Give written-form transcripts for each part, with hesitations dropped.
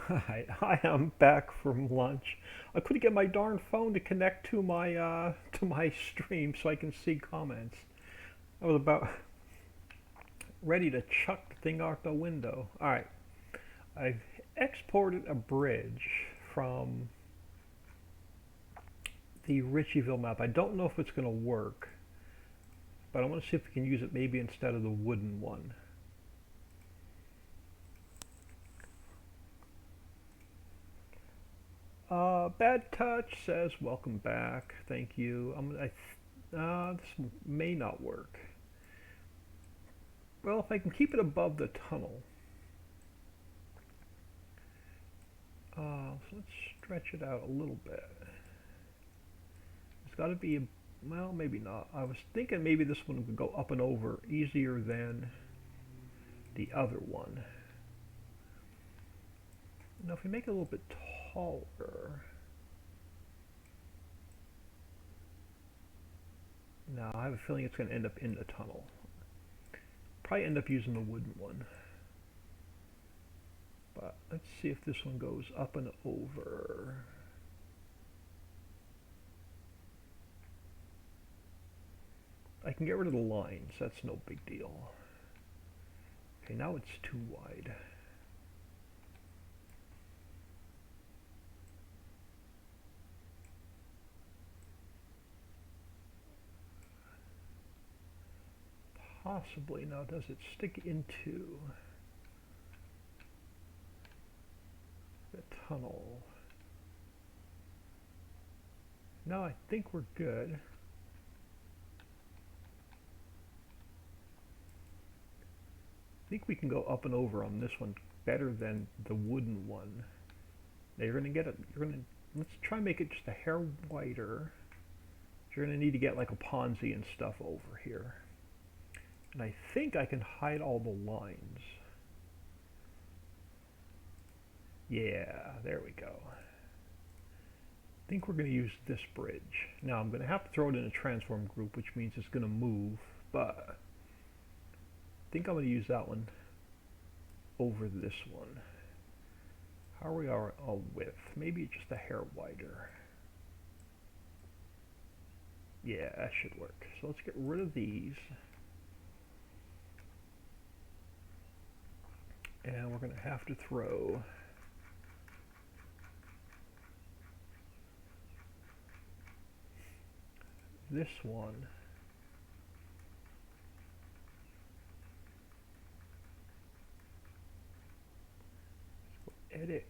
I am back from lunch. I couldn't get my darn phone to connect to my stream so I can see comments. I was about ready to chuck the thing out the window. All right, I've exported a bridge from the Ritchieville map. I don't know if it's going to work, but I want to see if we can use it maybe instead of the wooden one. Bad Touch says, welcome back. Thank you. This may not work. Well, if I can keep it above the tunnel. So let's stretch it out a little bit. It's got to be, well, maybe not. I was thinking maybe this one would go up and over easier than the other one. Now, if we make it a little bit taller. Now, I have a feeling it's going to end up in the tunnel. Probably end up using the wooden one. But let's see if this one goes up and over. I can get rid of the lines, that's no big deal. Okay, now it's too wide. Possibly. Now, does it stick into the tunnel? No, I think we're good. I think we can go up and over on this one better than the wooden one. Now you're gonna get it. Let's try and make it just a hair wider. You're gonna need to get like a Ponzi and stuff over here. And I think I can hide all the lines. Yeah, there we go. I think we're going to use this bridge. Now I'm going to have to throw it in a transform group, which means it's going to move, but I think I'm going to use that one over this one. How are we all width? Maybe just a hair wider. Yeah, that should work. So let's get rid of these. And we're going to have to throw this one edit,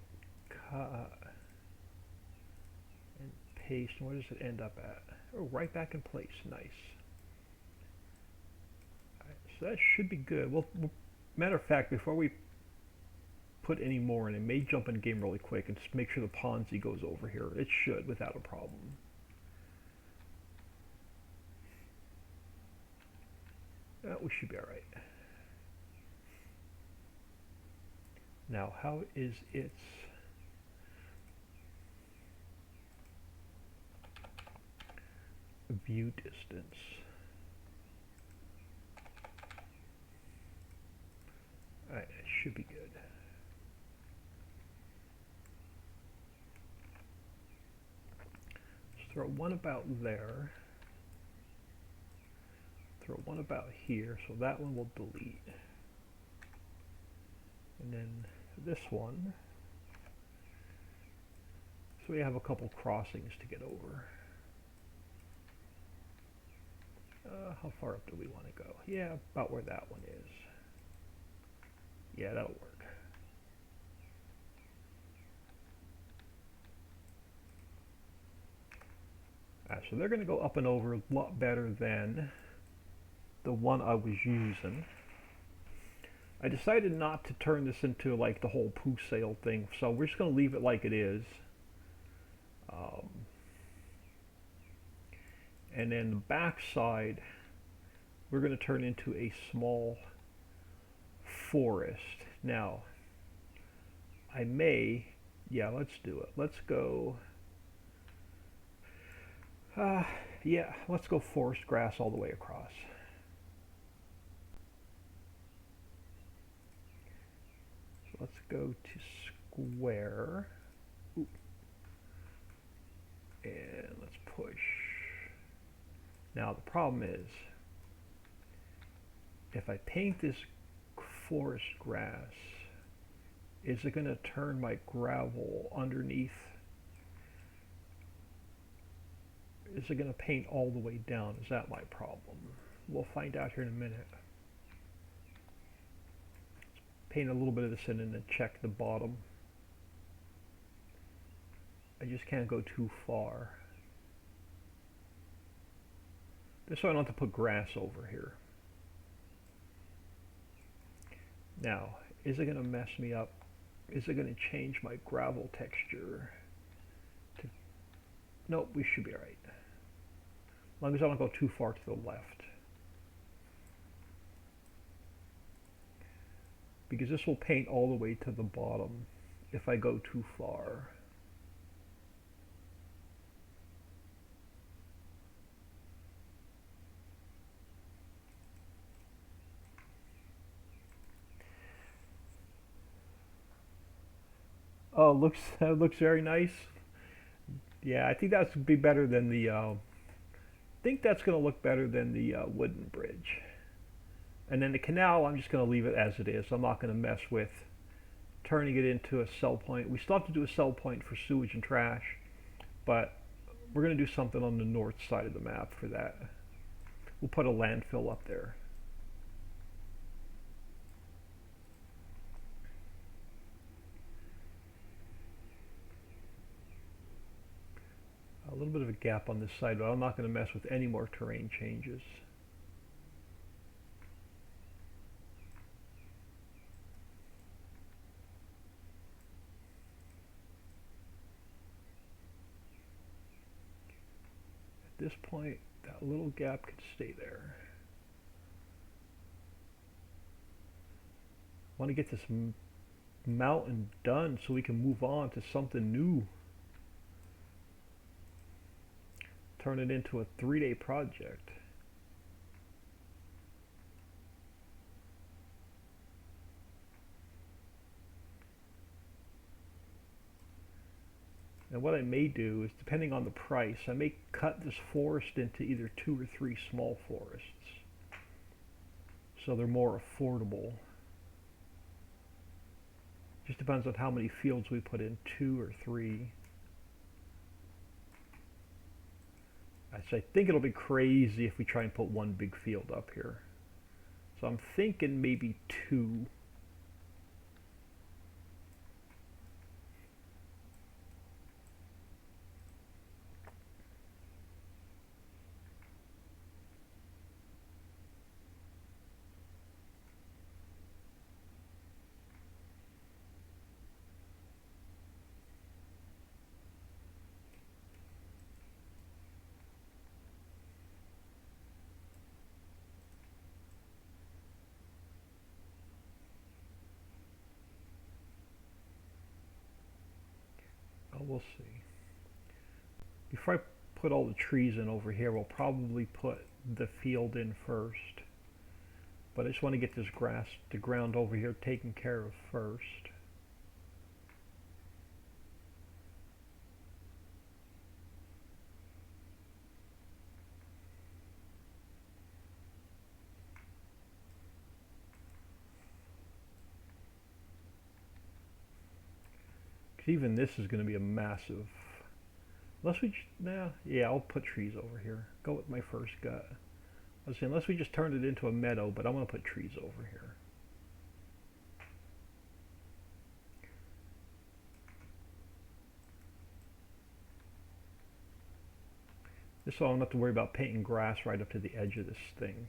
cut, and paste. And where does it end up at? Oh, right back in place. Nice. All right, so that should be good. Well, matter of fact, before we put any more in, it may jump in game really quick and just make sure the Ponzi goes over here. It should without a problem. We should be all right. Now, how is its view distance? All right, it should be good. Let's throw one about there. Throw one about here, so that one will delete. And then this one. So we have a couple crossings to get over. How far up do we want to go? Yeah, about where that one is. Yeah, that'll work. So they're going to go up and over a lot better than the one I was using. I decided not to turn this into like the whole poo sale thing, so we're just going to leave it like it is. And then the back side, we're going to turn into a small forest. Now, yeah, let's do it. Let's go, yeah, let's go forest grass all the way across. So let's go to square. Oop. And let's push. Now the problem is, if I paint this forest grass, is it going to turn my gravel underneath? Is it going to paint all the way down? Is that my problem? We'll find out here in a minute. Paint a little bit of this in and then check the bottom. I just can't go too far. This way I don't have to put grass over here. Now, is it going to mess me up? Is it going to change my gravel texture? Nope, we should be alright. As long as I don't go too far to the left. Because this will paint all the way to the bottom if I go too far. Oh, looks very nice. Yeah, I think that's be better than the. I think that's going to look better than the wooden bridge. And then the canal, I'm just going to leave it as it is. I'm not going to mess with turning it into a cell point. We still have to do a cell point for sewage and trash, but we're going to do something on the north side of the map for that. We'll put a landfill up there. A little bit of a gap on this side, but I'm not going to mess with any more terrain changes. At this point, that little gap could stay there. I want to get this mountain done so we can move on to something new. Turn it into a 3-day project. And what I may do is, depending on the price, I may cut this forest into either 2 or 3 small forests, so they're more affordable. Just depends on how many fields we put in, 2 or 3. I think it'll be crazy if we try and put one big field up here. So I'm thinking maybe 2. We'll see. Before I put all the trees in over here, we'll probably put the field in first. But I just want to get this grass, the ground over here taken care of first. Even this is going to be a massive, unless we, yeah, I'll put trees over here. Go with my first gut. I was saying, unless we just turn it into a meadow, but I'm going to put trees over here. This way I don't have to worry about painting grass right up to the edge of this thing.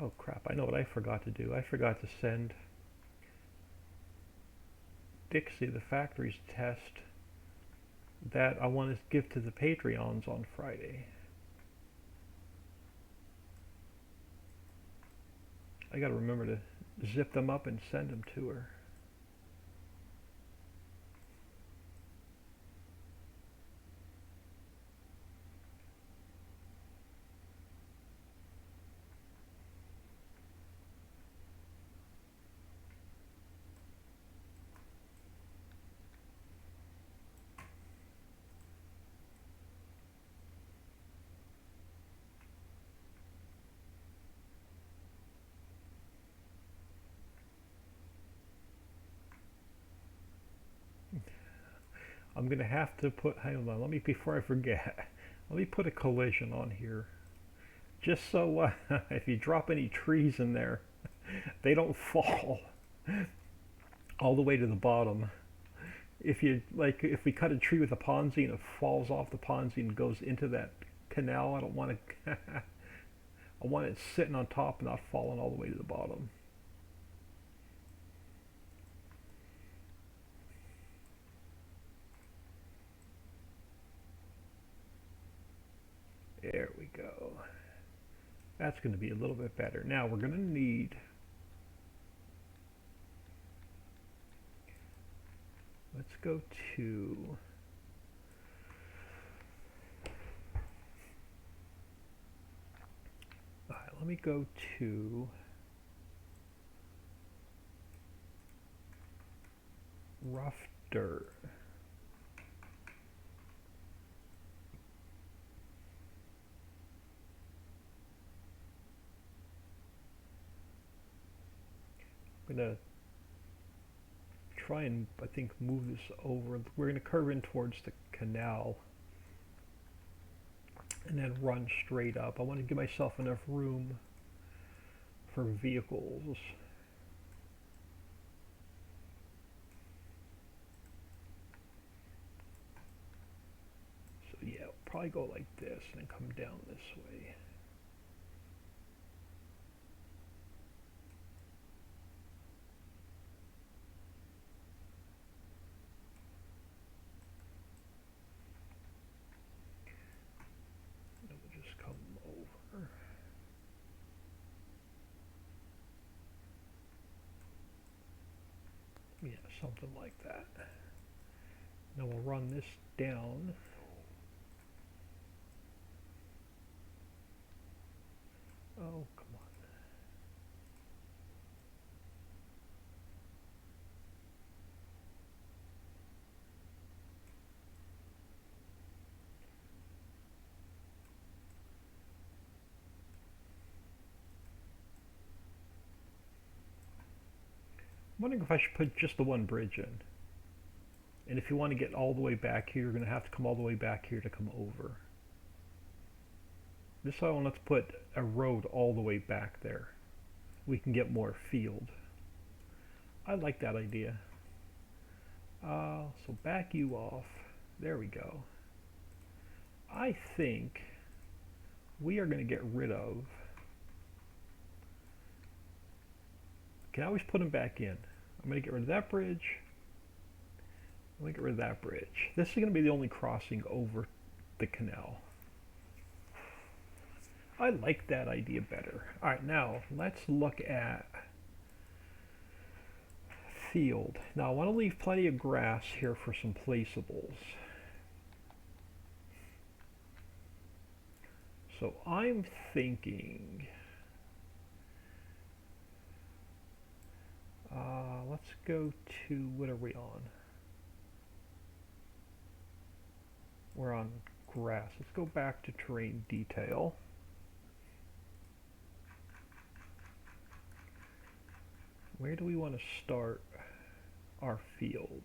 Oh crap, I know what I forgot to do. I forgot to send Dixie the factories test that I want to give to the Patreons on Friday. I gotta remember to zip them up and send them to her. I'm gonna have to put, hang on, let me, before I forget, let me put a collision on here. Just so if you drop any trees in there, they don't fall all the way to the bottom. If you, like, if we cut a tree with a Ponzi and it falls off the Ponzi and goes into that canal, I don't want to, I want it sitting on top and not falling all the way to the bottom. There we go. That's going to be a little bit better. Now we're going to need, let's go to, alright, let me go to rough dirt. I'm going to try and, I think, move this over. We're going to curve in towards the canal and then run straight up. I want to give myself enough room for vehicles. So yeah, we'll probably go like this and then come down this way. Come over. Yeah, something like that. Then we'll run this down. Oh, come on. I'm wondering if I should put just the one bridge in. And if you want to get all the way back here, you're going to have to come all the way back here to come over. This time I want to put a road all the way back there. We can get more field. I like that idea. So back you off. There we go. I think we are going to get rid of, can I always put them back in. I'm going to get rid of that bridge. I'm going to get rid of that bridge. This is going to be the only crossing over the canal. I like that idea better. Alright, now let's look at field. Now I want to leave plenty of grass here for some placeables. So I'm thinking, let's go to, what are we on? We're on grass. Let's go back to terrain detail. Where do we want to start our field?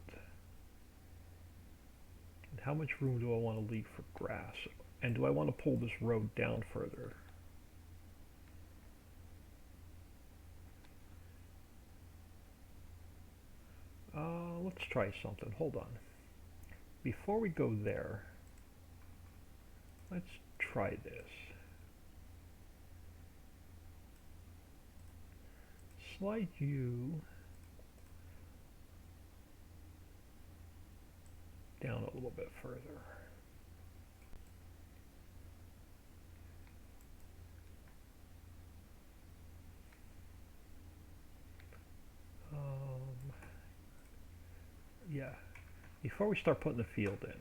And how much room do I want to leave for grass? And do I want to pull this road down further? Let's try something. Hold on. Before we go there, let's try this. slide you down a little bit further. Yeah, before we start putting the field in,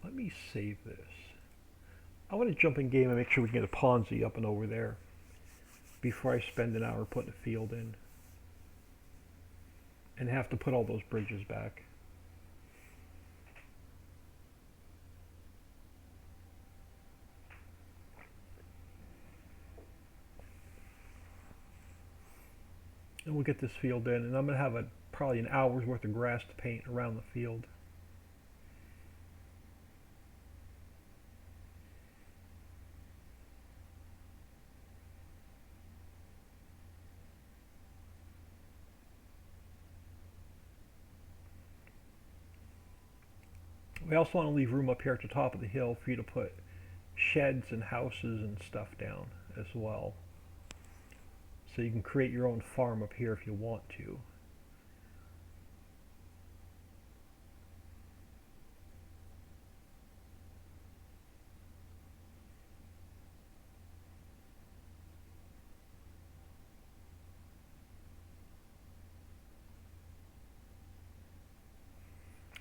let me save this. I want to jump in game and make sure we can get a Ponzi up and over there before I spend an hour putting a field in and have to put all those bridges back. And we'll get this field in, and I'm going to have probably an hour's worth of grass to paint around the field. We also want to leave room up here at the top of the hill for you to put sheds and houses and stuff down as well. So you can create your own farm up here if you want to.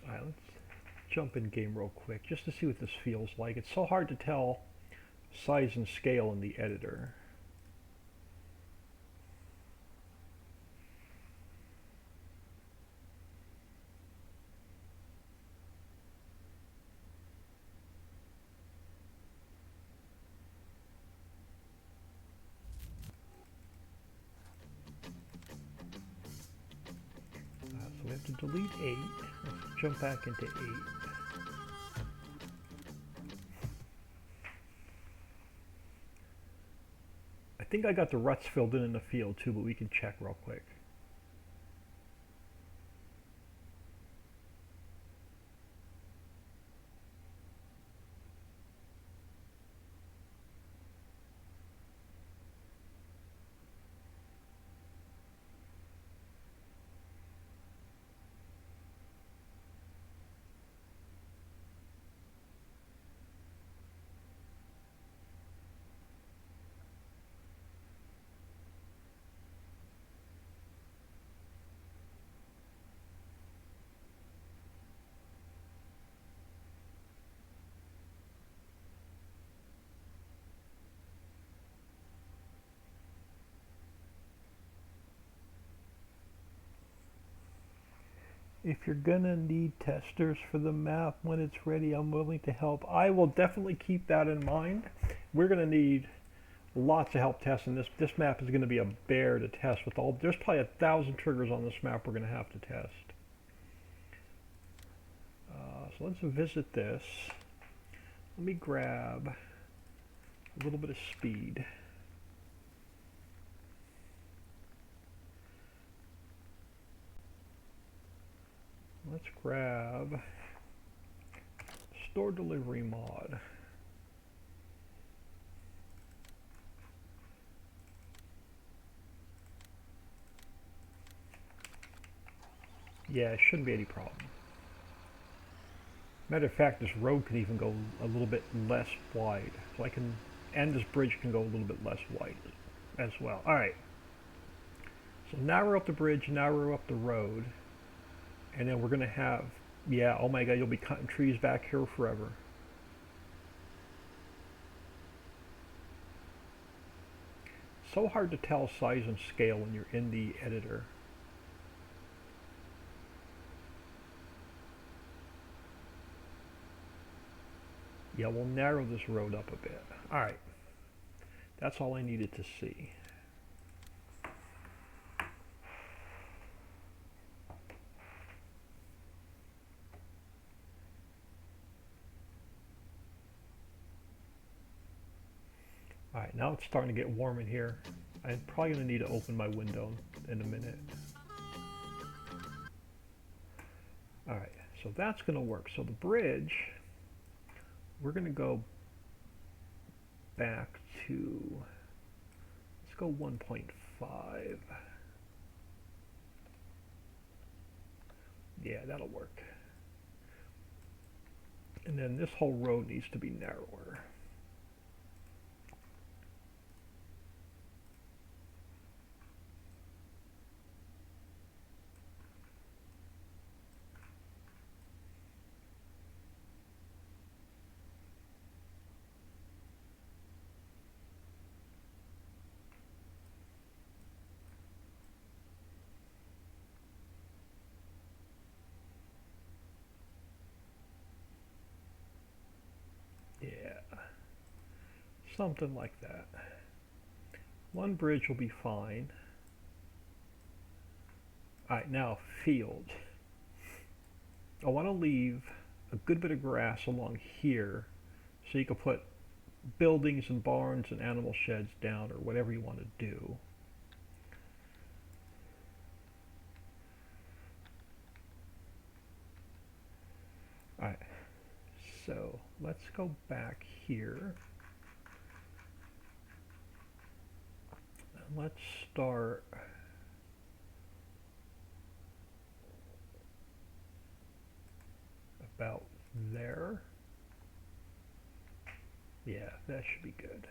Alright, let's jump in game real quick just to see what this feels like. It's so hard to tell size and scale in the editor. So we have to delete 8. Let's jump back into 8. I think I got the ruts filled in the field too, but we can check real quick. If you're gonna need testers for the map when it's ready, I'm willing to help. I will definitely keep that in mind. We're gonna need lots of help testing this. This map is gonna be a bear to test with all. There's probably 1,000 triggers on this map we're gonna have to test. So let's visit this. Let me grab a little bit of speed. Let's grab store delivery mod. Yeah, it shouldn't be any problem. Matter of fact, this road can even go a little bit less wide. So I can, and this bridge can go a little bit less wide as well. All right. So now we're up the bridge, now we're up the road. And then we're going to have, yeah, oh my God, you'll be cutting trees back here forever. So hard to tell size and scale when you're in the editor. Yeah, we'll narrow this road up a bit. All right. That's all I needed to see. All right, now it's starting to get warm in here. I'm probably going to need to open my window in a minute. Alright, so that's going to work. So the bridge, we're going to go back to, let's go 1.5. Yeah, that'll work. And then this whole road needs to be narrower. Yeah, something like that. One bridge will be fine. Alright, now field. I want to leave a good bit of grass along here so you can put buildings and barns and animal sheds down or whatever you want to do. Alright, so let's go back here. And let's start about there. Yeah, that should be good.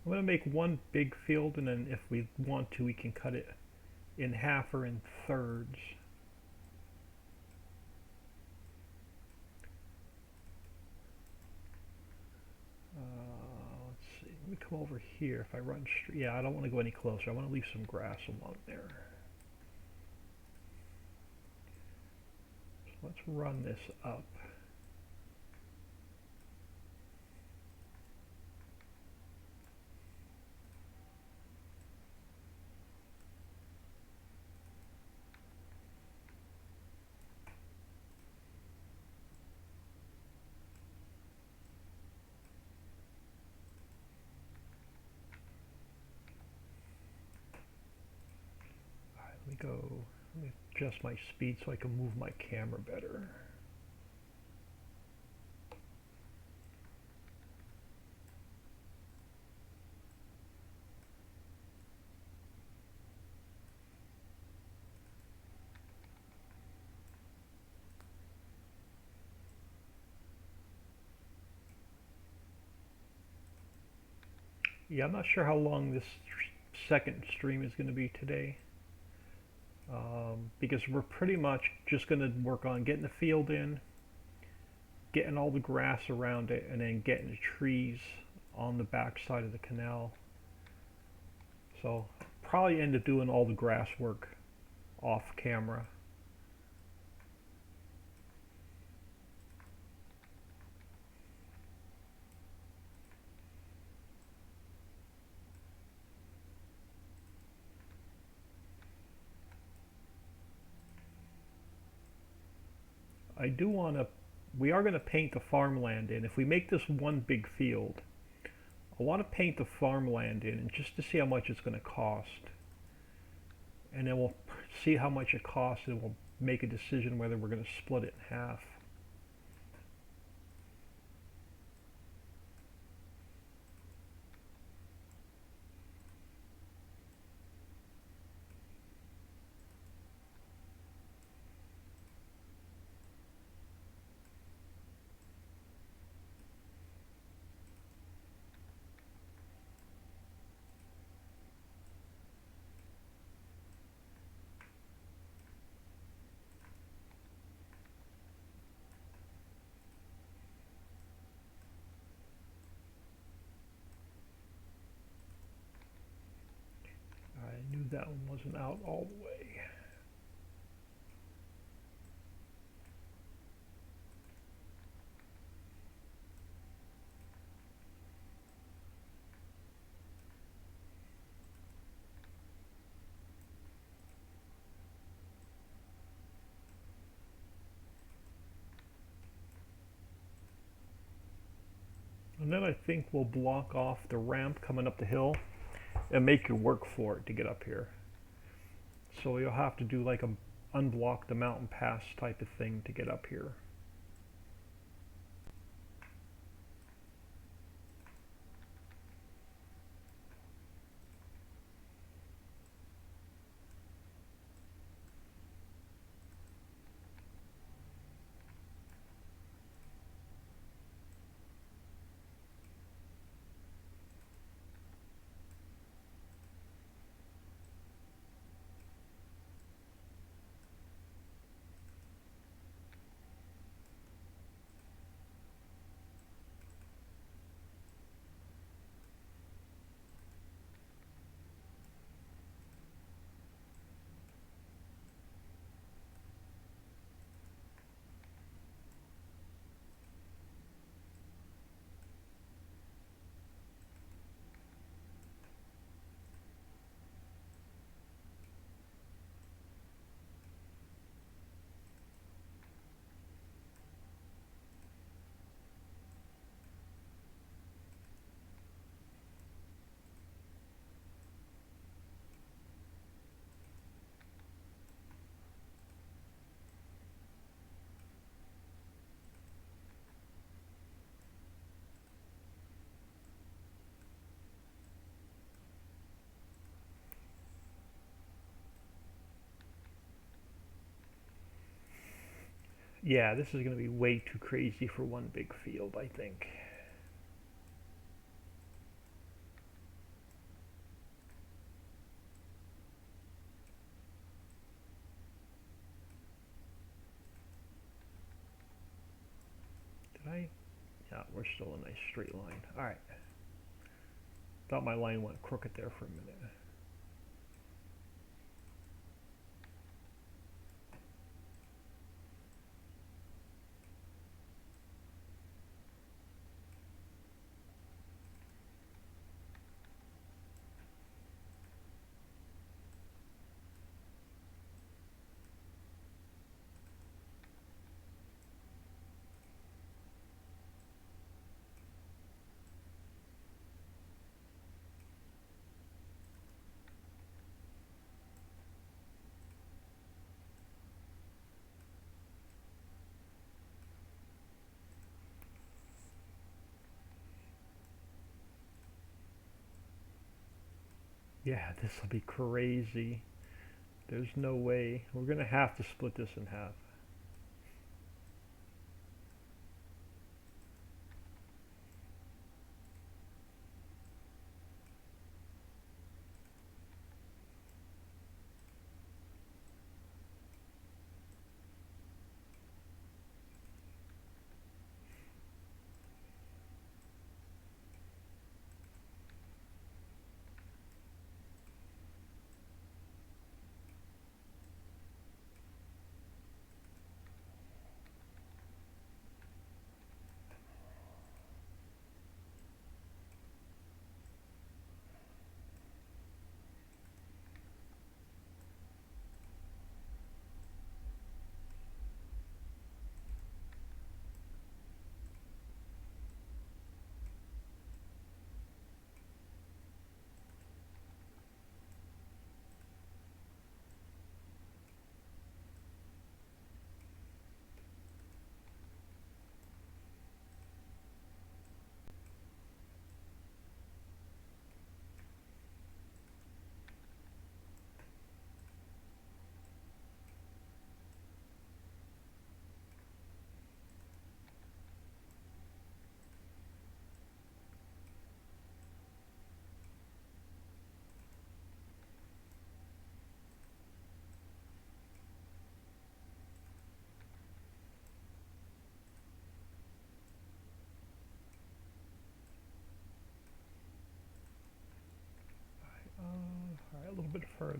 I'm going to make one big field, and then if we want to, we can cut it in half or in thirds. Let's see. Let me come over here. If I run straight, yeah, I don't want to go any closer. I want to leave some grass along there. So let's run this up. Let me adjust my speed so I can move my camera better. Yeah, I'm not sure how long this second stream is going to be today. Because we're pretty much just going to work on getting the field in, getting all the grass around it, and then getting the trees on the back side of the canal. So probably end up doing all the grass work off camera. We are going to paint the farmland in. If we make this one big field, I want to paint the farmland in, and just to see how much it's going to cost. And then we'll see how much it costs, and we'll make a decision whether we're going to split it in half. that one wasn't out all the way. And then I think we'll block off the ramp coming up the hill and make you work for it to get up here. So you'll have to do like a unblock the mountain pass type of thing to get up here. Yeah, this is going to be way too crazy for one big field, I think. Did I? Yeah, we're still a nice straight line. All right. Thought my line went crooked there for a minute. Yeah, this will be crazy. There's no way. We're going to have to split this in half.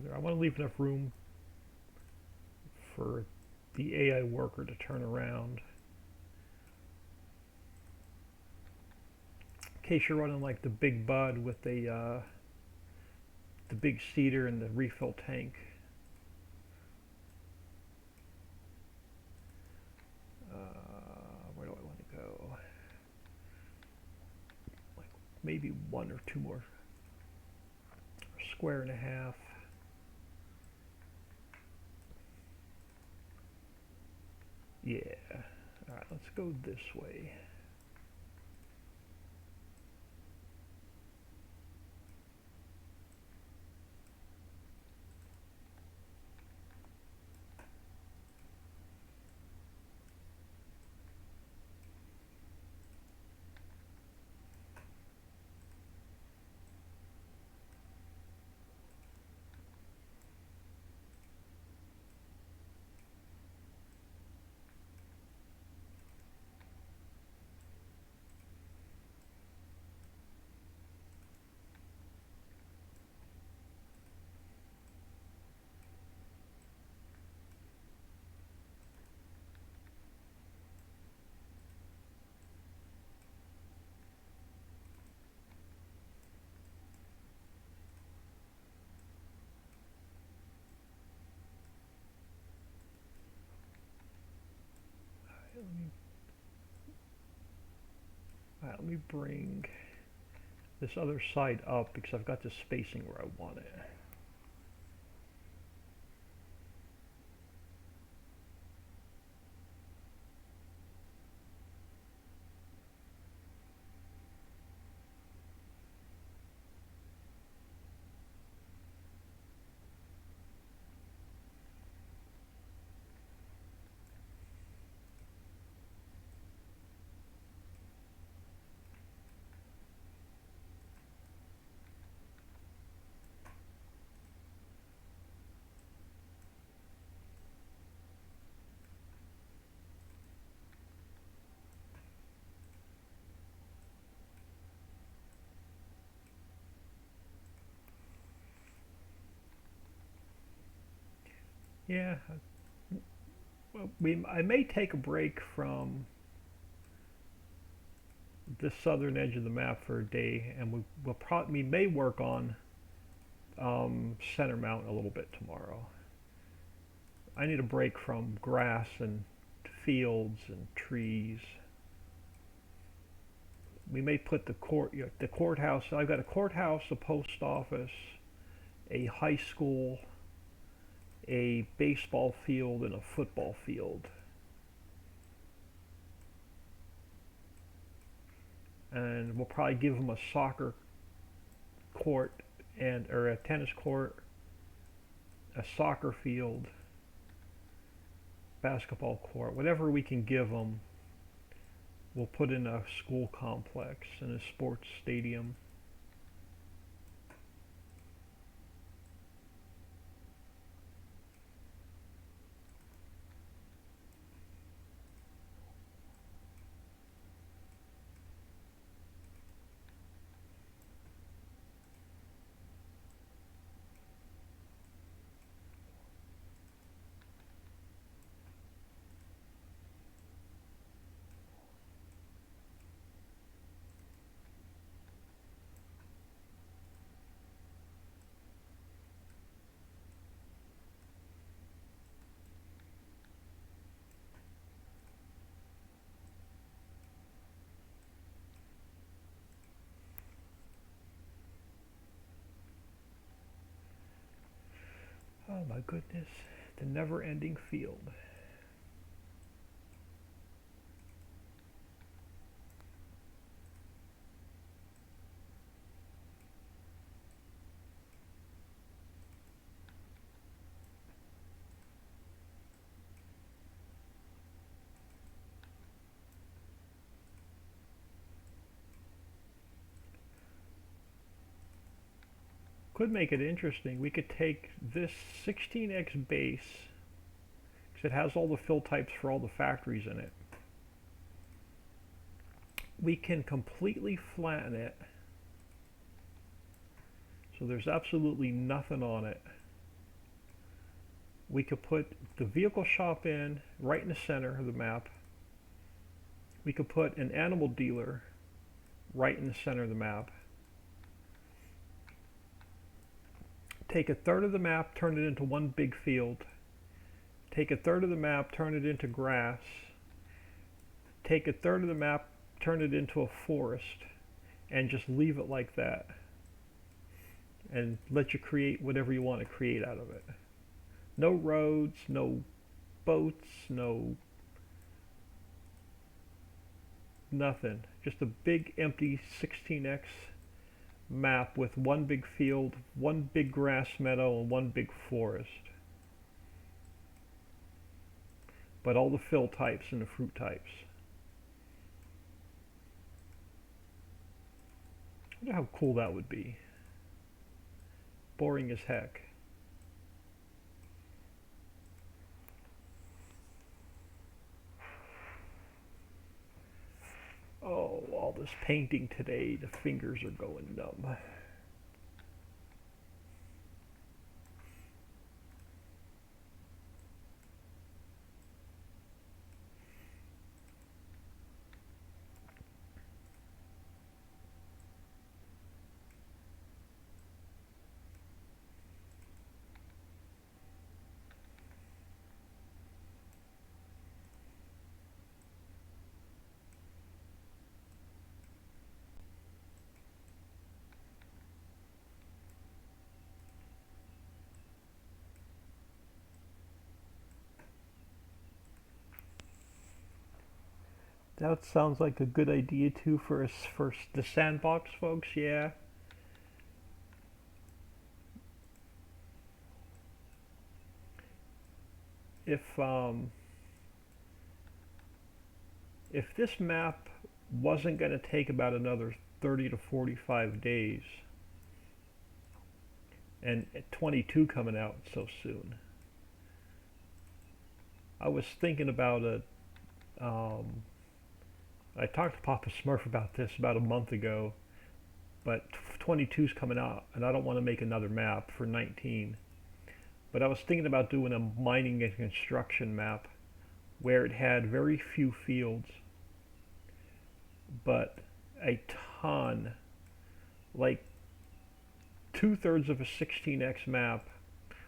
further. I want to leave enough room for the AI worker to turn around. In case you're running like the Big Bud with the big seeder and the refill tank. Where do I want to go? Like maybe 1 or 2 more. Square and a half. Yeah. Alright, let's go this way. Let me bring this other side up because I've got the spacing where I want it. Yeah, well, I may take a break from this southern edge of the map for a day, and we may work on Center Mountain a little bit tomorrow. I need a break from grass and fields and trees. We may put the courthouse. I've got a courthouse, a post office, a high school, a baseball field, and a football field. And we'll probably give them a soccer court or a tennis court, a soccer field, basketball court, whatever we can give them. We'll put in a school complex and a sports stadium. Oh my goodness, the never-ending field. Could make it interesting. We could take this 16x base, because it has all the fill types for all the factories in it. We can completely flatten it, so there's absolutely nothing on it. we could put the vehicle shop in right in the center of the map. We could put an animal dealer right in the center of the map. Take a third of the map, turn it into one big field. Take a third of the map, turn it into grass. Take a third of the map, turn it into a forest, and just leave it like that. And let you create whatever you want to create out of it. No roads, no boats, no nothing. Just a big empty 16x map with one big field, one big grass meadow, and one big forest. But all the fill types and the fruit types. I wonder how cool that would be. Boring as heck. Oh, all this painting today, the fingers are going numb. That sounds like a good idea too for us, for the sandbox folks, yeah. If if this map wasn't going to take about another 30 to 45 days, and 22 coming out so soon, I was thinking about I talked to Papa Smurf about this about a month ago, but 22's coming out, and I don't want to make another map for 19. But I was thinking about doing a mining and construction map where it had very few fields, but a ton, like 2/3 of a 16x map,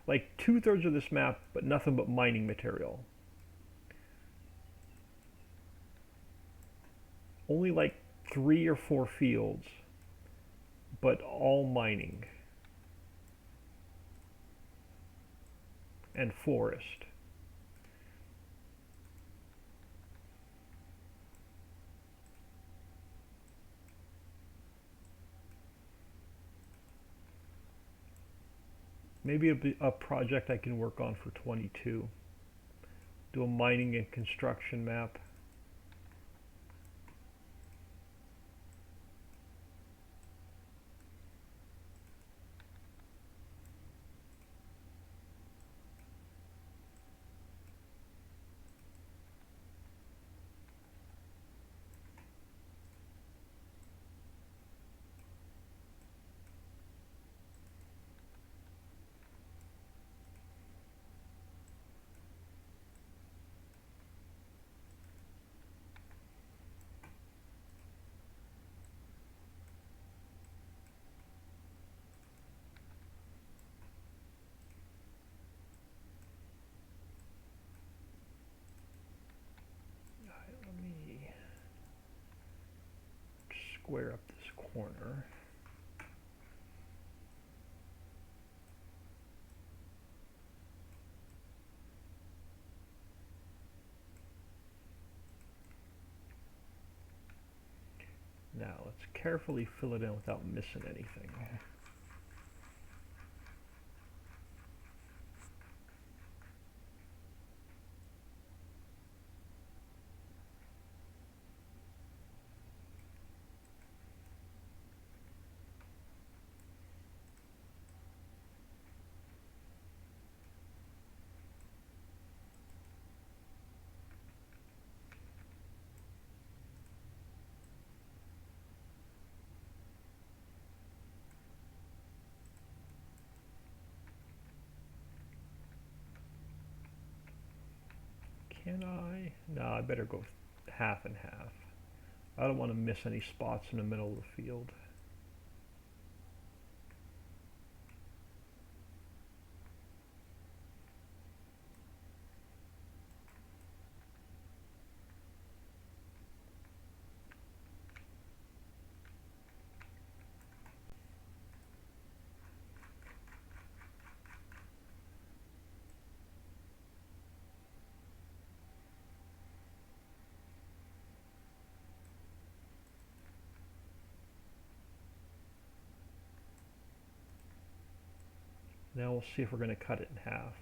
like 2/3 of this map, but nothing but mining material. Only like 3 or 4 fields, but all mining and forest. Maybe a project I can work on for 22. Do a mining and construction map. Let me square up this corner. Now let's carefully fill it in without missing anything. Can I? No, I better go half and half. I don't want to miss any spots in the middle of the field. Now we'll see if we're going to cut it in half.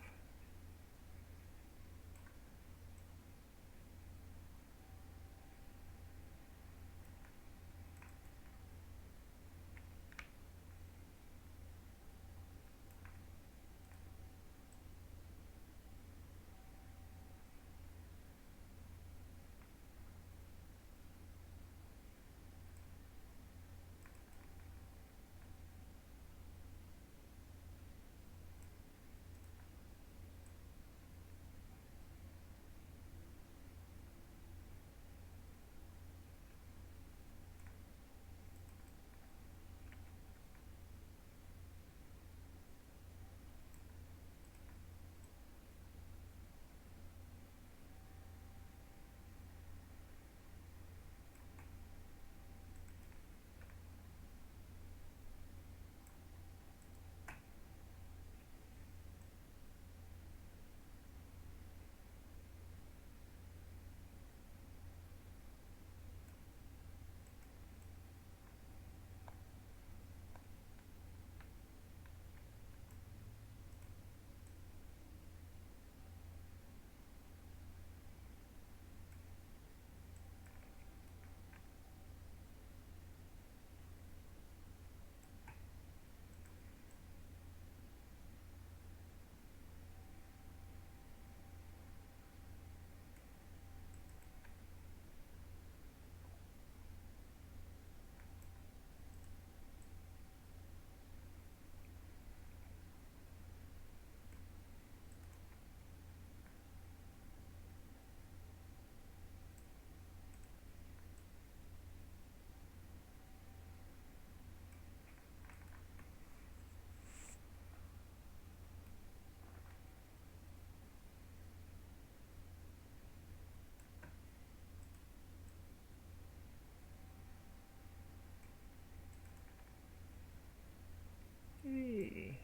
Hey.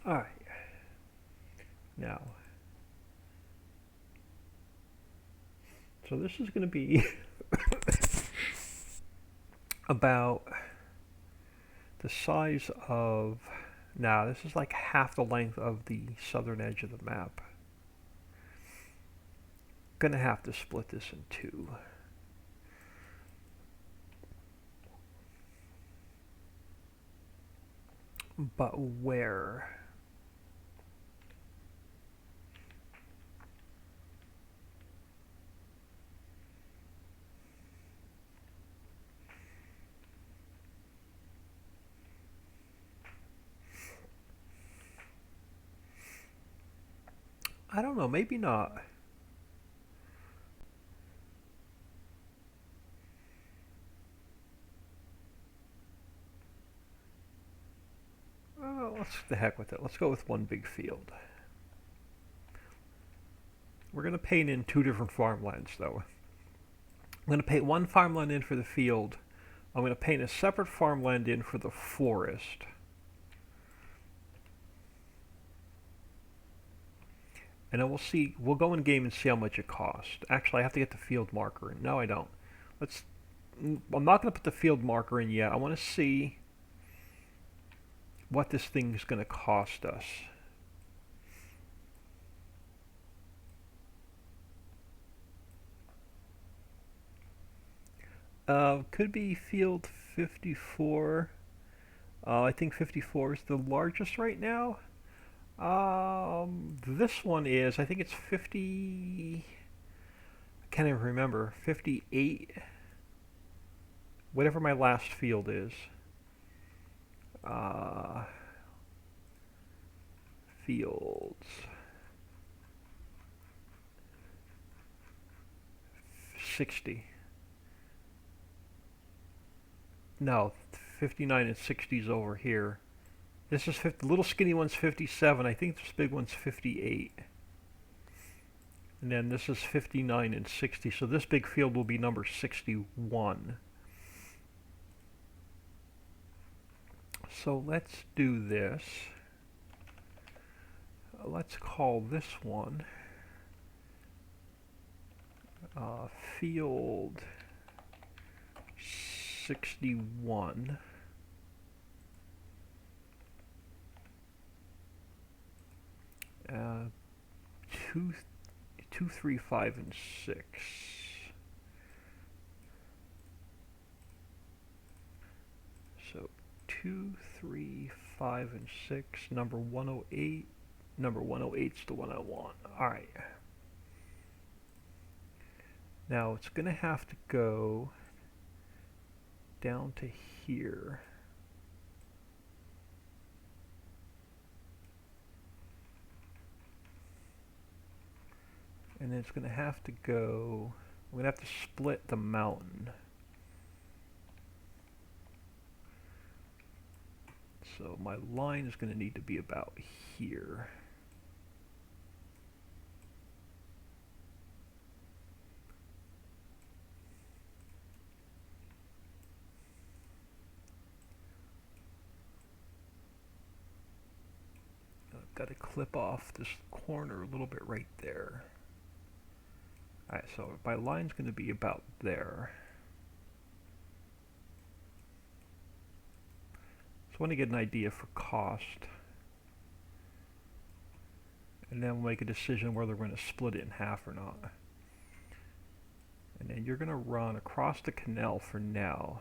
All right. Now, so this is going to be about the size of, now this is like half the length of the southern edge of the map. Gonna have to split this in two. But where? I don't know, maybe not. Let's the heck with it. Let's go with one big field. We're going to paint in two different farmlands, though. I'm going to paint one farmland in for the field. I'm going to paint a separate farmland in for the forest. And then we'll see, we'll go in game and see how much it costs. Actually, I have to get the field marker in. No, I don't. I'm not going to put the field marker in yet. I want to see what this thing's going to cost us. Could be field 54. I think 54 is the largest right now. This one is, I think it's 50, I can't even remember, 58. whatever my last field is. Uh, Fields 60. No, 59 and 60 is over here. This is 50, the little skinny one's 57. I think this big one's 58. And then this is 59 and 60. So this big field will be number 61. So let's do this. Let's call this one field 61. Two, 2, 3, 5, and 6. So 2, 3, 5, and 6. Number 108. Number 108 is the one I want. Alright. Now it's going to have to go down to here. And then it's going to have to go, we're going to have to split the mountain. So my line is going to need to be about here. I've got to clip off this corner a little bit right there. Alright, so my line's going to be about there. So I want to get an idea for cost. And then we'll make a decision whether we're going to split it in half or not. And then you're going to run across the canal for now.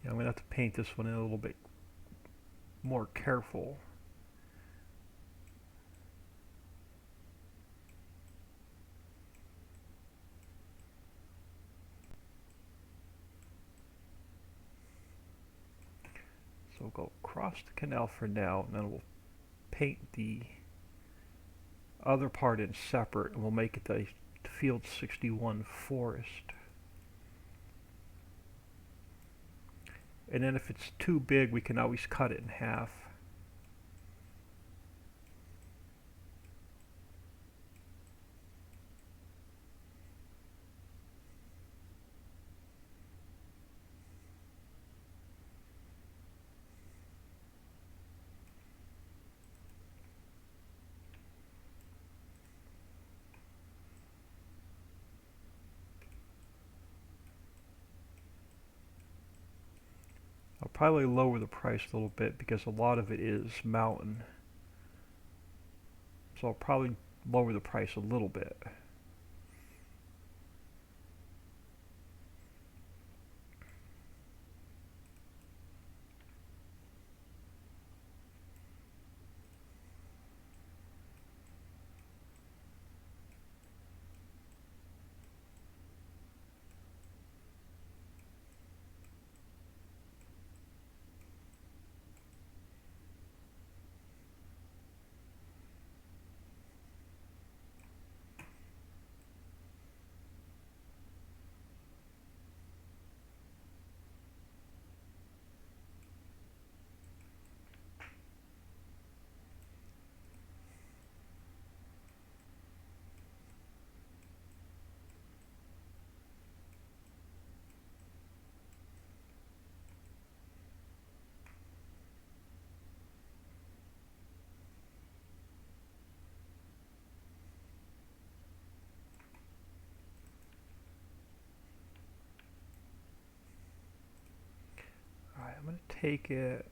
Yeah, I'm going to have to paint this one in a little bit more careful. So we'll go across the canal for now, and then we'll paint the other part in separate, and we'll make it the Field 61 forest. And then if it's too big, we can always cut it in half. I'll probably lower the price a little bit because a lot of it is mountain. So I'll probably lower the price a little bit. Alright, I'm going to take it,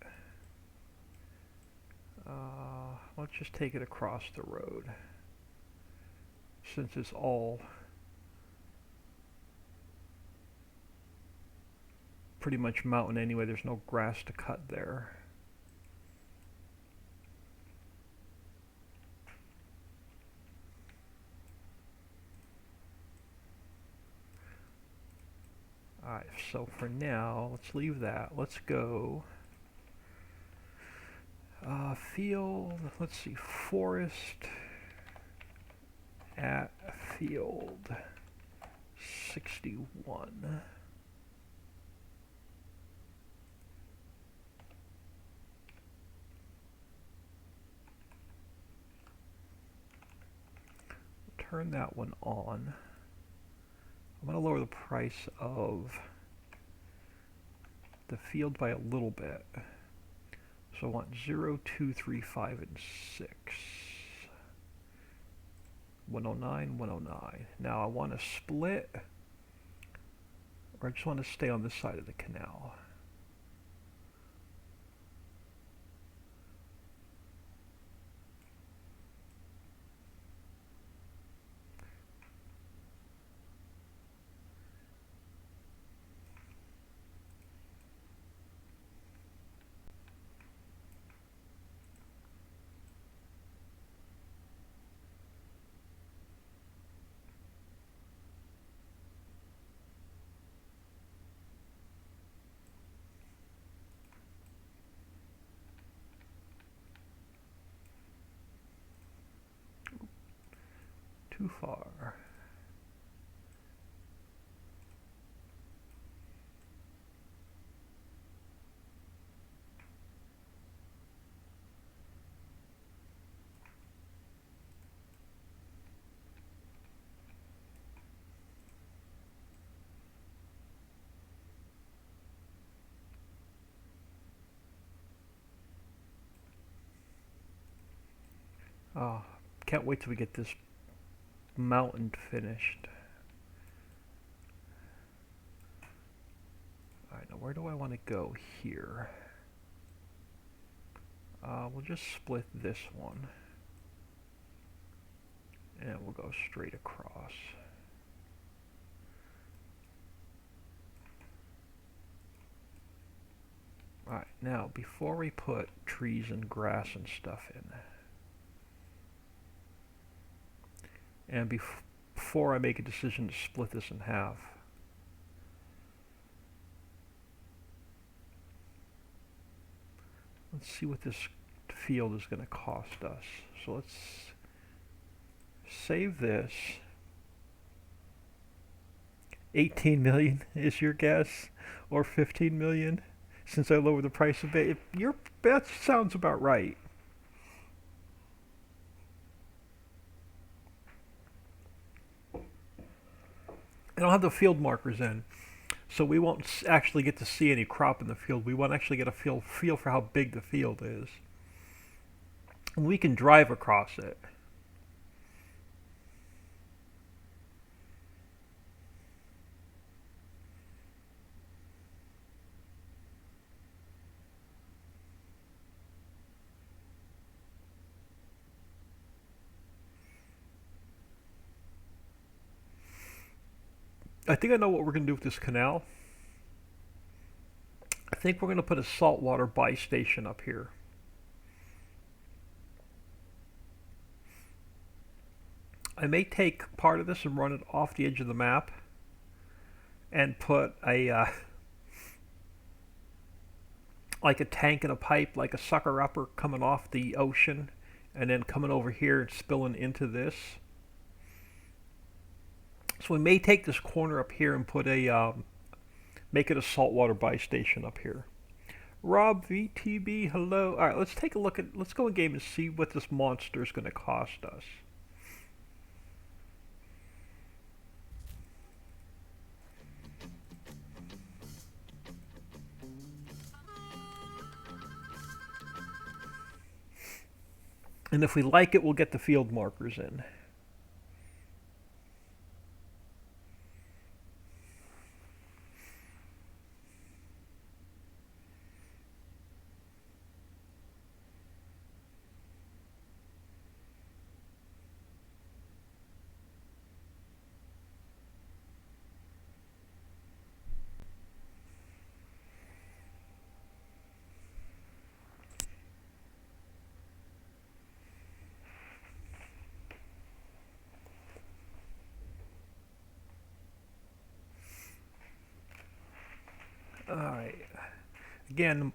let's just take it across the road, since it's all pretty much mountain anyway. There's no grass to cut there. Alright, so for now, let's leave that. Let's go field, let's see, forest at field 61. Turn that one on. I'm going to lower the price of the field by a little bit. So I want 0, 2, 3, 5, and 6. 109, 109. Now I want to split, or I just want to stay on this side of the canal. Too far. Oh, can't wait till we get this mountain finished. Alright, now where do I want to go here? We'll just split this one. And we'll go straight across. Alright, now before we put trees and grass and stuff in, and before I make a decision to split this in half, let's see what this field is going to cost us. So let's save this. 18 million is your guess, or 15 million, since I lowered the price a bit. That sounds about right. I don't have the field markers in, so we won't actually get to see any crop in the field. We won't actually get a feel for how big the field is. And we can drive across it. I think I know what we're going to do with this canal. I think we're going to put a saltwater buy station up here. I may take part of this and run it off the edge of the map and put a like a tank and a pipe, like a sucker upper coming off the ocean and then coming over here and spilling into this. So we may take this corner up here and put a make it a saltwater buy station up here. Rob VTB, hello. All right, let's take a look at. Let's go in game and see what this monster is going to cost us. And if we like it, we'll get the field markers in. Alright. Again,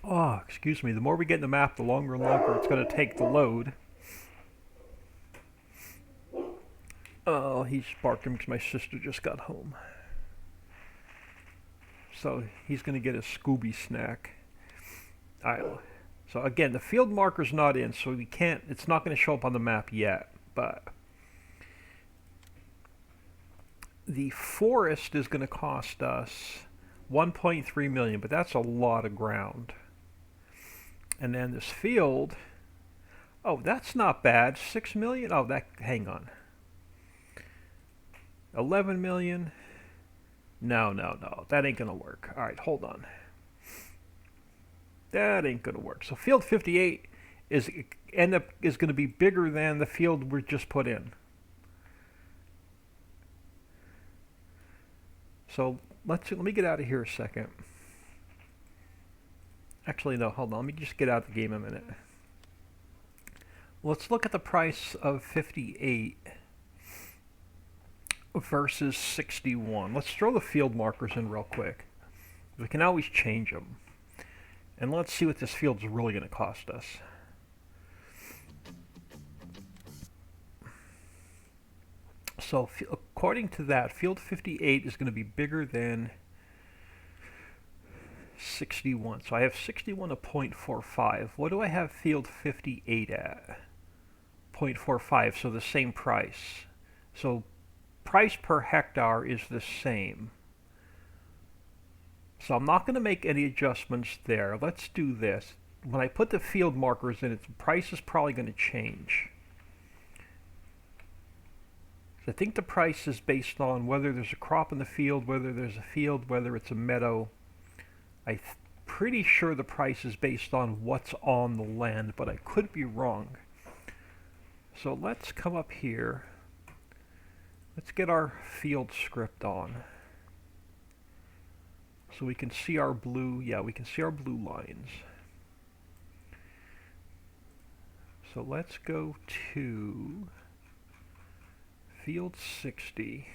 oh, excuse me, the more we get in the map, the longer and longer it's going to take to load. Oh, he's barking because my sister just got home. So he's going to get a Scooby snack. Alright, so again, the field marker's not in, so we can't, it's not going to show up on the map yet, but the forest is going to cost us 1.3 million, but that's a lot of ground. And then this field, oh, that's not bad. 6 million. Oh, that, hang on. 11 million. No, that ain't gonna work. All right, hold on. That ain't gonna work. So field 58 is going to be bigger than the field we just put in. So let me get out of here a second. Actually, no, hold on. Let me just get out of the game a minute. Let's look at the price of 58 versus 61. Let's throw the field markers in real quick. We can always change them. And let's see what this field is really going to cost us. So according to that, field 58 is going to be bigger than 61. So I have 61 at 0.45. What do I have field 58 at? 0.45, so the same price. So price per hectare is the same. So I'm not going to make any adjustments there. Let's do this. When I put the field markers in, the price is probably going to change. So I think the price is based on whether there's a crop in the field, whether there's a field, whether it's a meadow. I'm pretty sure the price is based on what's on the land, but I could be wrong. So let's come up here. Let's get our field script on. So we can see our blue, yeah, we can see our blue lines. So let's go to field 60.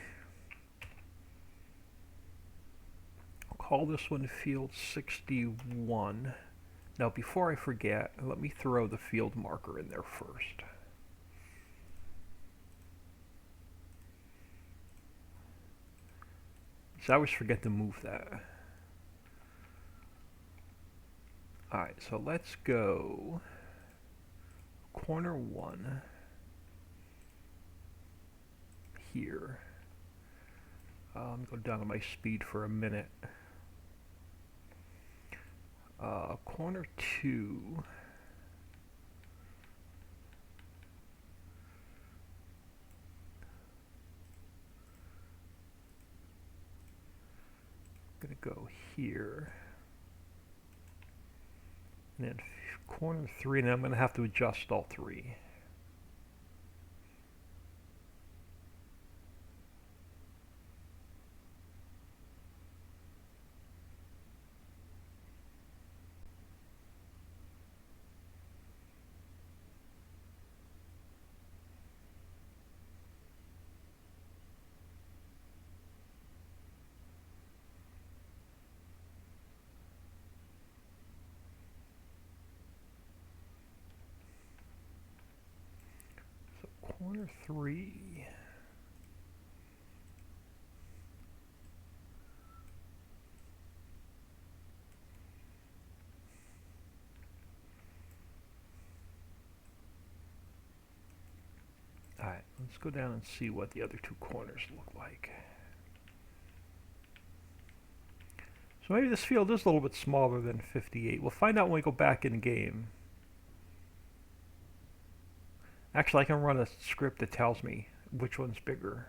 I'll call this one field 61. Now before I forget, let me throw the field marker in there first. So I always forget to move that. Alright, so let's go corner 1 here. I'm going down to my speed for a minute. Corner 2. I'm going to go here. And then corner 3, and I'm going to have to adjust all 3. Corner 3. Alright, let's go down and see what the other 2 corners look like. So maybe this field is a little bit smaller than 58. We'll find out when we go back in game. Actually, I can run a script that tells me which one's bigger.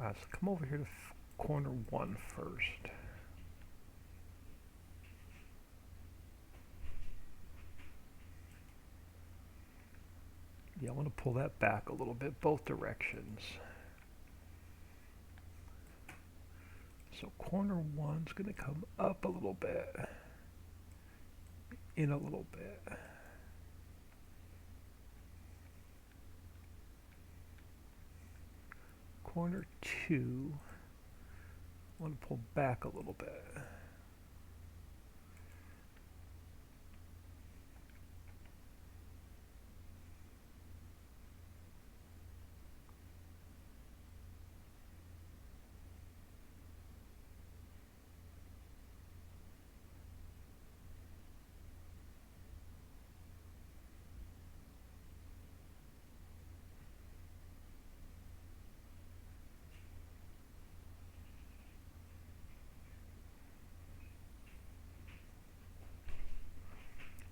So come over here to corner 1 first. Yeah, I want to pull that back a little bit, both directions. So corner one's going to come up a little bit, in a little bit. Corner two, I want to pull back a little bit.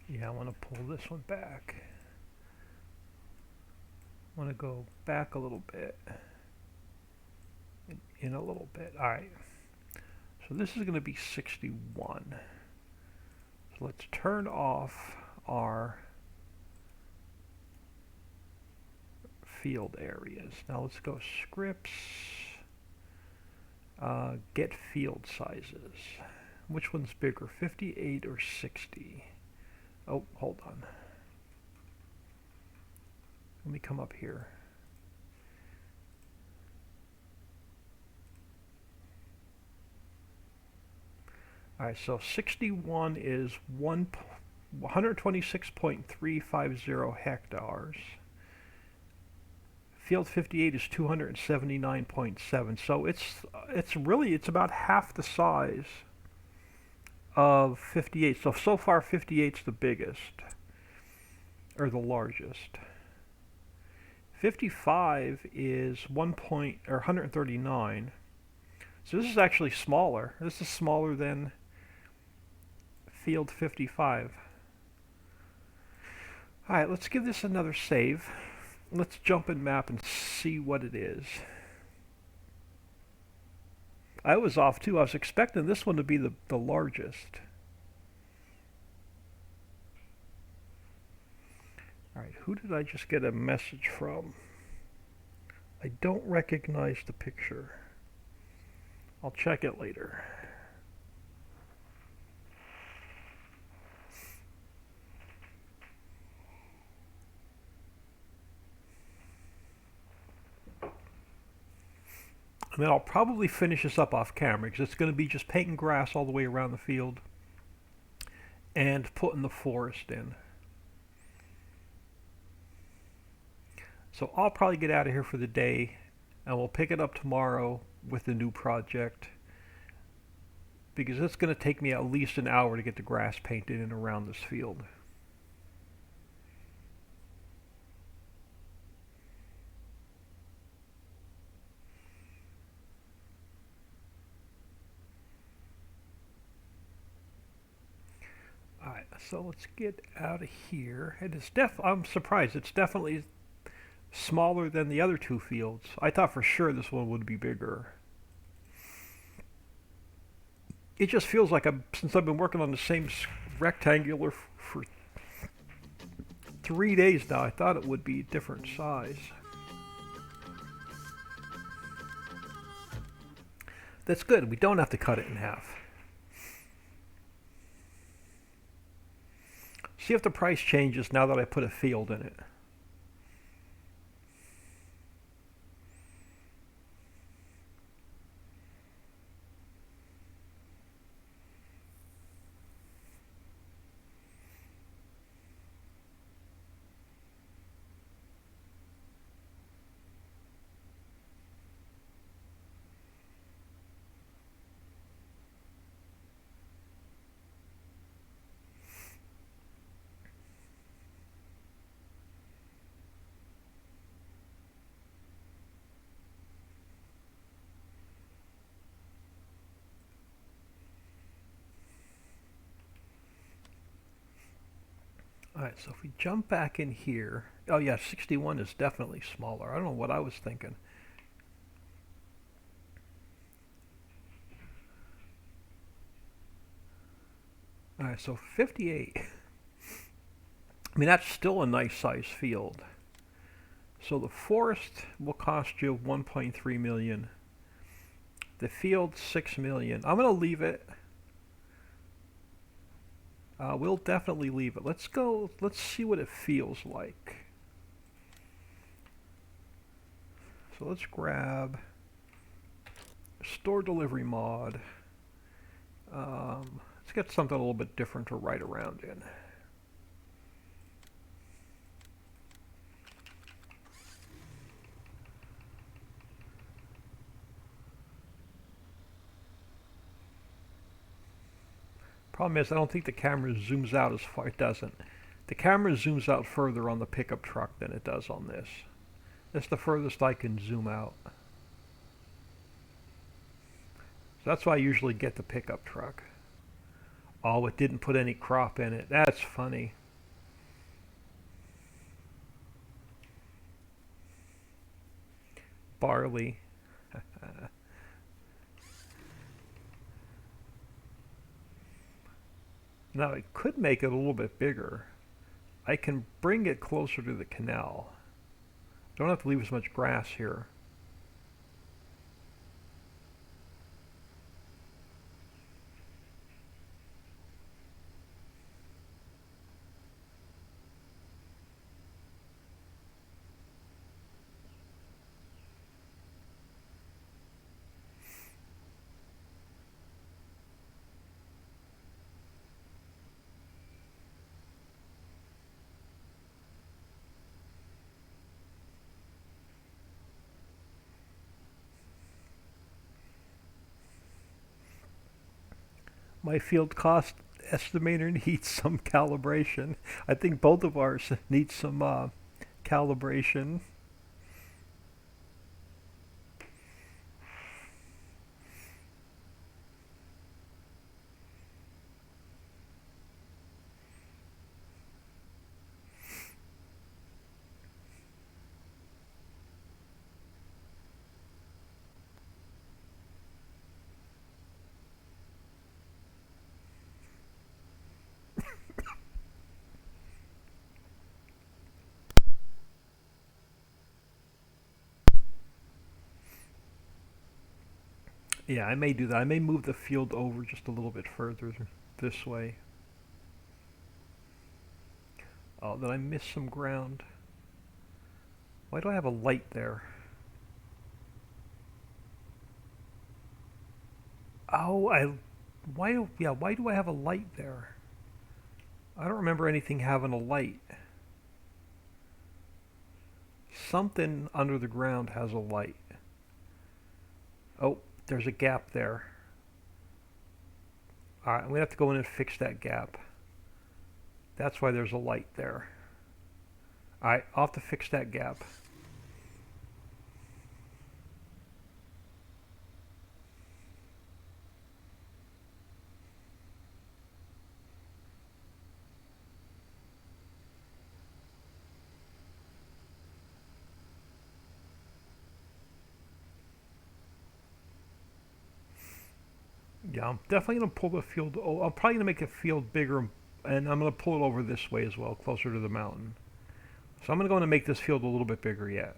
Yeah, I want to pull this one back. I want to go back a little bit, and in a little bit. All right. So this is going to be 61. So let's turn off our field areas. Now let's go scripts, get field sizes. Which one's bigger, 58 or 60? Oh, hold on. Let me come up here. All right, so 61 is 126.350 hectares. Field 58 is 279.7. So it's about half the size of 58. So far 58's the biggest, or the largest. 55 is 139. So this is actually smaller. This is smaller than field 55. All right, let's give this another save. Let's jump in map and see what it is. I was off too. I was expecting this one to be the largest. All right, who did I just get a message from? I don't recognize the picture. I'll check it later. And then I'll probably finish this up off camera because it's going to be just painting grass all the way around the field and putting the forest in. So I'll probably get out of here for the day and we'll pick it up tomorrow with the new project because it's going to take me at least an hour to get the grass painted in around this field. Alright, so let's get out of here. And I'm surprised, it's definitely smaller than the other two fields. I thought for sure this one would be bigger. It just feels like since I've been working on the same rectangular for 3 days now, I thought it would be different size. That's good, we don't have to cut it in half. See if the price changes now that I put a field in it. Alright, so if we jump back in here, oh yeah, 61 is definitely smaller. I don't know what I was thinking. Alright, so 58. I mean, that's still a nice size field. So the forest will cost you 1.3 million. The field 6 million. I'm gonna leave it. We'll definitely leave it. Let's go. Let's see what it feels like. So let's grab store delivery mod. Let's get something a little bit different to write around in. Problem is, I don't think the camera zooms out as far. It doesn't. The camera zooms out further on the pickup truck than it does on this. That's the furthest I can zoom out. So that's why I usually get the pickup truck. Oh, it didn't put any crop in it. That's funny. Barley. Now, I could make it a little bit bigger. I can bring it closer to the canal. Don't have to leave as much grass here. My field cost estimator needs some calibration. I think both of ours need some calibration. Yeah, I may do that. I may move the field over just a little bit further this way. Oh, did I miss some ground? Why do I have a light there? Oh, why do I have a light there? I don't remember anything having a light. Something under the ground has a light. Oh, there's a gap there. Alright, I'm going to have to go in and fix that gap. That's why there's a light there. Alright, I'll have to fix that gap. Yeah, I'm definitely going to pull the field. Oh, I'm probably going to make the field bigger, and I'm going to pull it over this way as well, closer to the mountain. So I'm going to go in and make this field a little bit bigger yet.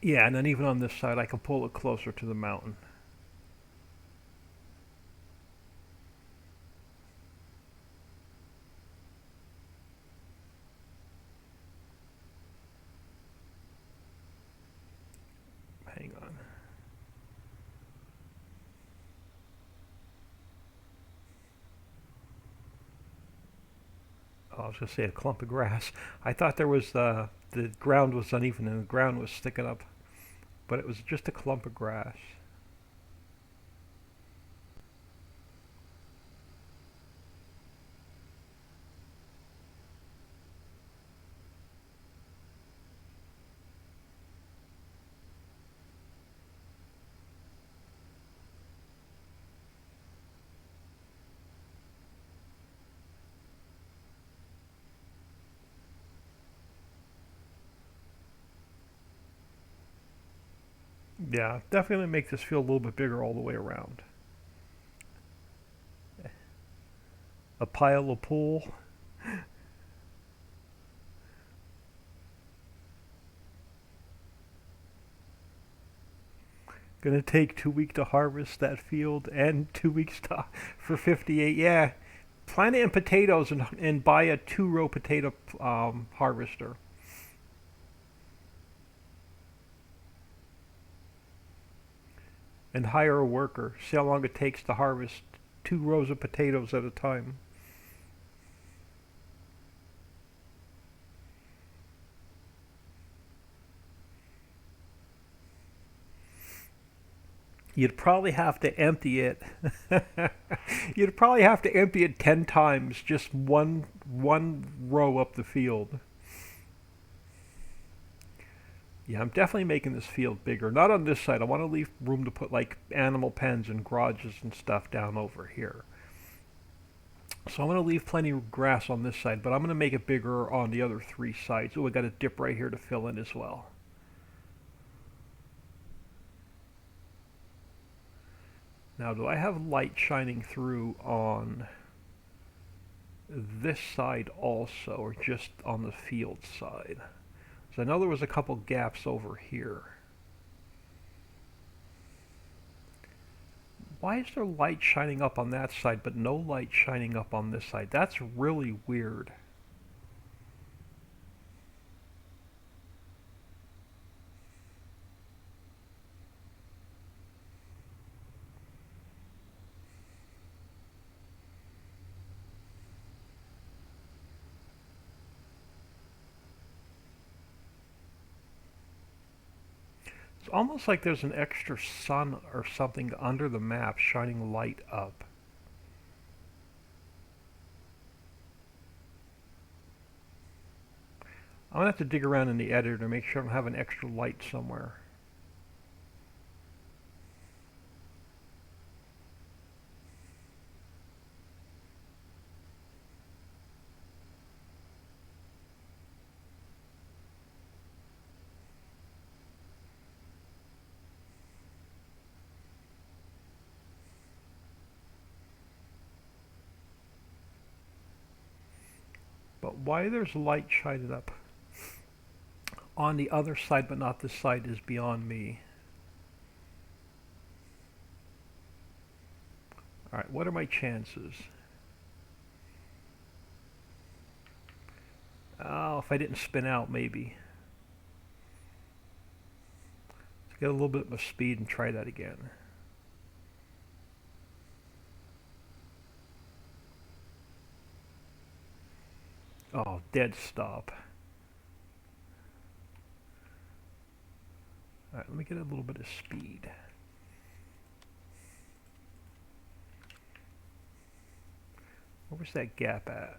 Yeah, and then even on this side, I can pull it closer to the mountain. Hang on. Oh, I was going to say a clump of grass. I thought there was the ground was uneven and the ground was sticking up, but it was just a clump of grass. Yeah, definitely make this feel a little bit bigger all the way around. A pile of pool. Gonna take 2 weeks to harvest that field and 2 weeks for 58. Yeah, plant it in potatoes and buy a 2-row potato harvester. And hire a worker. See how long it takes to harvest 2 rows of potatoes at a time. You'd probably have to empty it. You'd probably have to empty it 10 times, just one row up the field. Yeah, I'm definitely making this field bigger. Not on this side. I want to leave room to put like animal pens and garages and stuff down over here. So I'm going to leave plenty of grass on this side, but I'm going to make it bigger on the other 3 sides. Oh, I got a dip right here to fill in as well. Now, do I have light shining through on this side also, or just on the field side? So I know there was a couple gaps over here. Why is there light shining up on that side, but no light shining up on this side? That's really weird. It's almost like there's an extra sun or something under the map shining light up. I'm going to have to dig around in the editor to make sure I don't have an extra light somewhere. But why there's light shining up on the other side but not this side is beyond me. Alright, what are my chances? Oh, if I didn't spin out, maybe. Let's get a little bit of speed and try that again. Oh, dead stop. Alright, let me get a little bit of speed. Where's that gap at?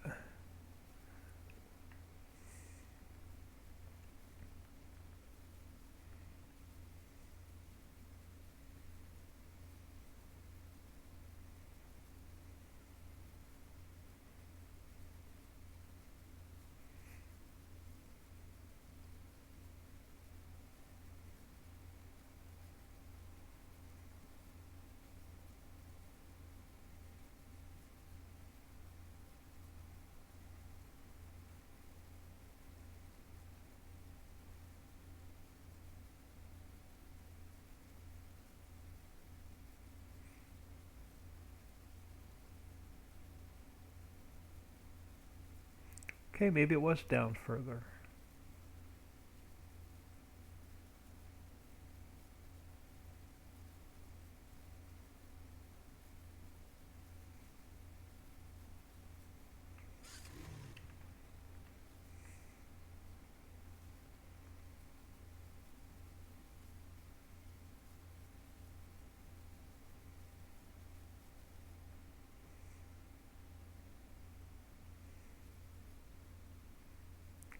Okay, maybe it was down further.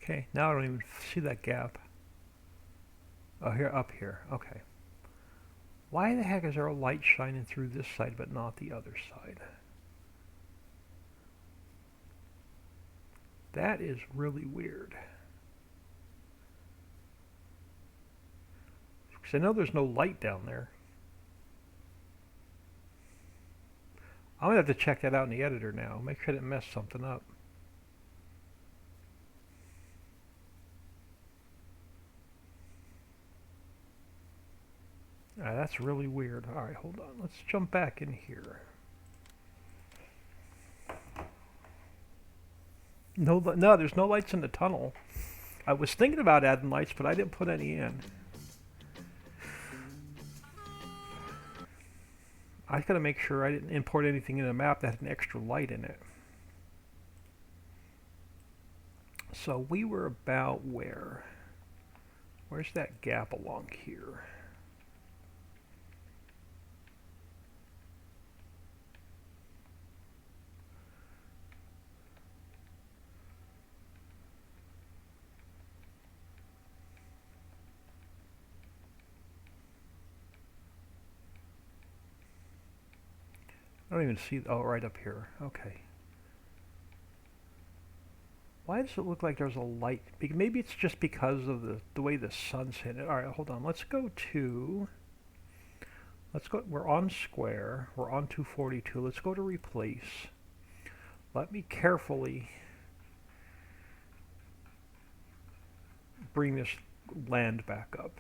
Okay, now I don't even see that gap. Oh, here, up here. Okay. Why the heck is there a light shining through this side but not the other side? That is really weird. Because I know there's no light down there. I'm going to have to check that out in the editor now. Make sure I didn't mess something up. That's really weird. Alright, hold on. Let's jump back in here. No, there's no lights in the tunnel. I was thinking about adding lights, but I didn't put any in. I gotta make sure I didn't import anything in the map that had an extra light in it. So we were about where? Where's that gap along here? I don't even see, oh, right up here. Okay. Why does it look like there's a light? Maybe it's just because of the way the sun's hitting it. All right, hold on. Let's go, we're on square. We're on 242. Let's go to replace. Let me carefully bring this land back up.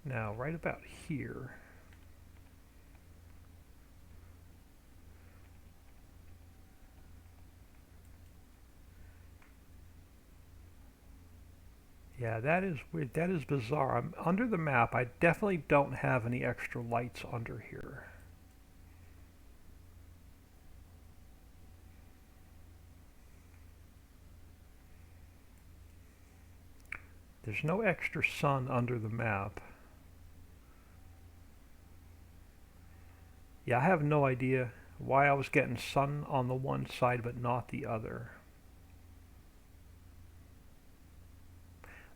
Now, right about here, yeah, that is weird. That is bizarre. I'm under the map. I definitely don't have any extra lights under here. There's no extra sun under the map. Yeah, I have no idea why I was getting sun on the one side but not the other.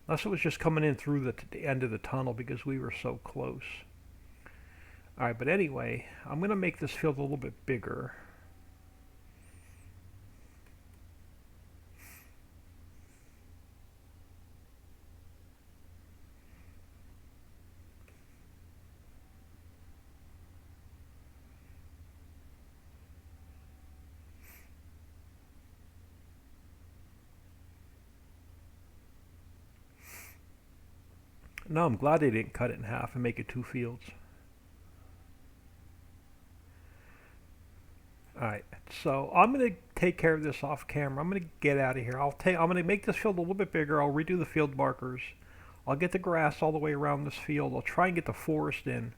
Unless it was just coming in through the end of the tunnel because we were so close. Alright, but anyway, I'm going to make this field a little bit bigger. No, I'm glad they didn't cut it in half and make it 2 fields. Alright, so I'm going to take care of this off camera. I'm going to get out of here. I'm going to make this field a little bit bigger. I'll redo the field markers. I'll get the grass all the way around this field. I'll try and get the forest in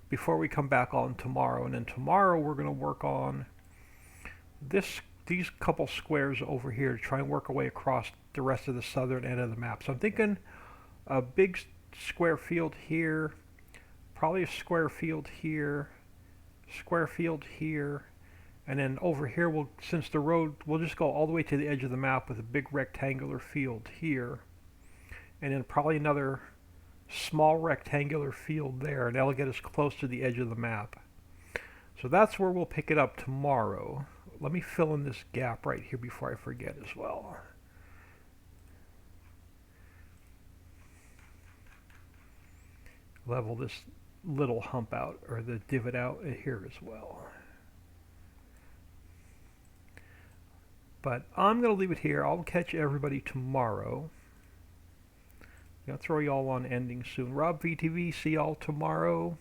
before we come back on tomorrow. And then tomorrow we're going to work on these couple squares over here to try and work our way across the rest of the southern end of the map. So I'm thinking a big square field here, probably a square field here, and then over here, since the road, we'll just go all the way to the edge of the map with a big rectangular field here, and then probably another small rectangular field there, and that'll get us close to the edge of the map. So that's where we'll pick it up tomorrow. Let me fill in this gap right here before I forget as well. Level this little hump out, or the divot out here as well. But I'm going to leave it here. I'll catch everybody tomorrow. I'm going to throw y'all on ending soon. Rob VTV, see y'all tomorrow.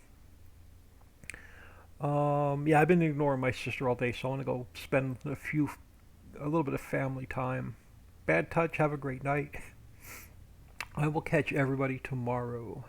Yeah, I've been ignoring my sister all day, so I want to go spend a little bit of family time. Bad touch, have a great night. I will catch everybody tomorrow.